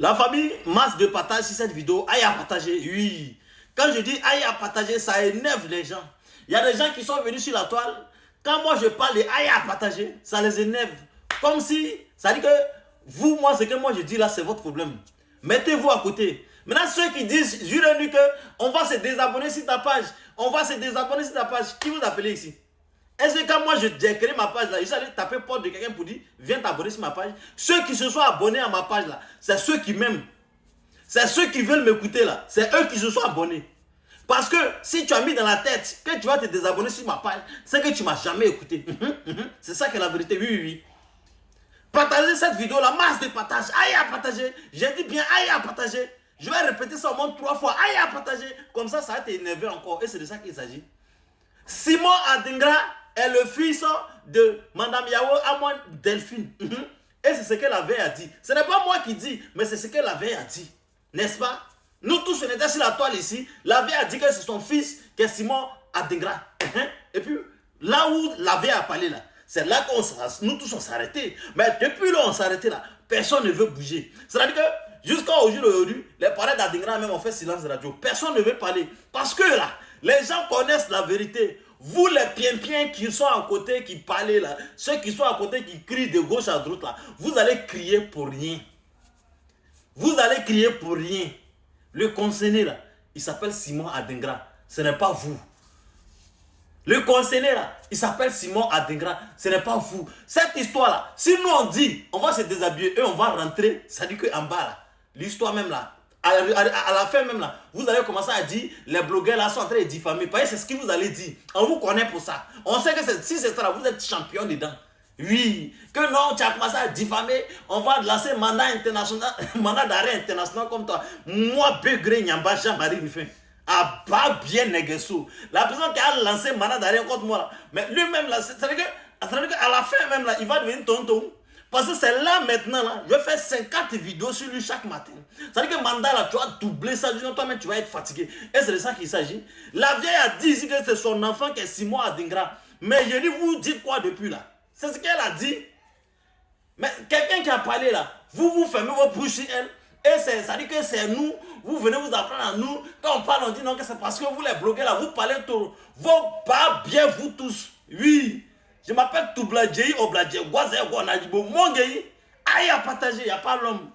La famille masse de partage sur cette vidéo, aïe à partager, oui. Quand je dis aïe à partager, ça énerve les gens. Il y a des gens qui sont venus sur la toile. Quand moi je parle de aïe à partager, ça les énerve. Comme si, ça dit que vous, moi, ce que moi je dis là, c'est votre problème. Mettez-vous à côté. Maintenant, ceux qui disent, jurez-lui qu'on va se désabonner sur ta page, on va se désabonner sur ta page, qui vous appelez ici? Est-ce que quand moi j'ai créé ma page là, je suis allé taper porte de quelqu'un pour dire viens t'abonner sur ma page? Ceux qui se sont abonnés à ma page là, c'est ceux qui m'aiment. C'est ceux qui veulent m'écouter là. C'est eux qui se sont abonnés. Parce que si tu as mis dans la tête que tu vas te désabonner sur ma page, c'est que tu ne m'as jamais écouté. C'est ça qui est la vérité. Oui, oui, oui. Partagez cette vidéo, la masse de partage. Aïe à partager. J'ai dit bien aïe à partager. Je vais répéter ça au moins 3 fois. Aïe à partager. Comme ça va t'énerver encore. Et c'est de ça qu'il s'agit. Simon Adingra est le fils de Madame Yao Amon Delphine. Et c'est ce que la veille a dit. Ce n'est pas moi qui dis, mais c'est ce que la veille a dit. N'est-ce pas? Nous tous, on était sur la toile ici. La veille a dit que c'est son fils qui est Simon Adingra. Et puis, là où la veille a parlé là, c'est là que nous tous on s'est arrêtés. Mais depuis là on s'est arrêté là, personne ne veut bouger. C'est-à-dire que jusqu'au jour d'aujourd'hui, les parents d'Adingra même ont fait silence de radio. Personne ne veut parler. Parce que là, les gens connaissent la vérité. Vous les piens qui sont à côté, qui parlent là, ceux qui sont à côté, qui crient de gauche à droite là, vous allez crier pour rien. Vous allez crier pour rien. Le concerné là, il s'appelle Simon Adingra. Ce n'est pas vous. Le concerné là, il s'appelle Simon Adingra. Ce n'est pas vous. Cette histoire là, si nous on dit, on va se déshabiller et on va rentrer, ça dit qu'en bas là, l'histoire même là, à la fin même là, vous allez commencer à dire, les blogueurs là sont en train de diffamer. Parce que c'est ce que vous allez dire. On vous connaît pour ça. On sait que si c'est ça là, vous êtes champion dedans. Oui, que non, tu as commencé à diffamer, on va lancer mandat international, mandat d'arrêt international comme toi. Moi, Begré Nyamba, Jean-Marie Ruffin. Ah, pas bien Negesso. La personne qui a lancé mandat d'arrêt contre moi là, mais lui-même là, c'est-à-dire qu'à la fin même là, il va devenir tonton. Parce que c'est là maintenant, là, je vais faire 50 vidéos sur lui chaque matin. C'est-à-dire que mandat là, tu vas doubler ça, sinon toi-même tu vas être fatigué. Et c'est de ça qu'il s'agit. La vieille a dit ici que c'est son enfant qui est Simon Adingra. Mais je dis, vous dites quoi depuis là? C'est ce qu'elle a dit. Mais quelqu'un qui a parlé là, vous fermez vos bouches sur elle. Et ça dit que c'est nous, vous venez vous apprendre à nous. Quand on parle, on dit non, que c'est parce que vous les bloguez là, vous parlez tout. Vous pas bien vous tous. Oui. Je m'appelle Toubladjei Obladjei, Guazé, Guanajibo, Monguei. Aïe à partager, il n'y a pas l'homme.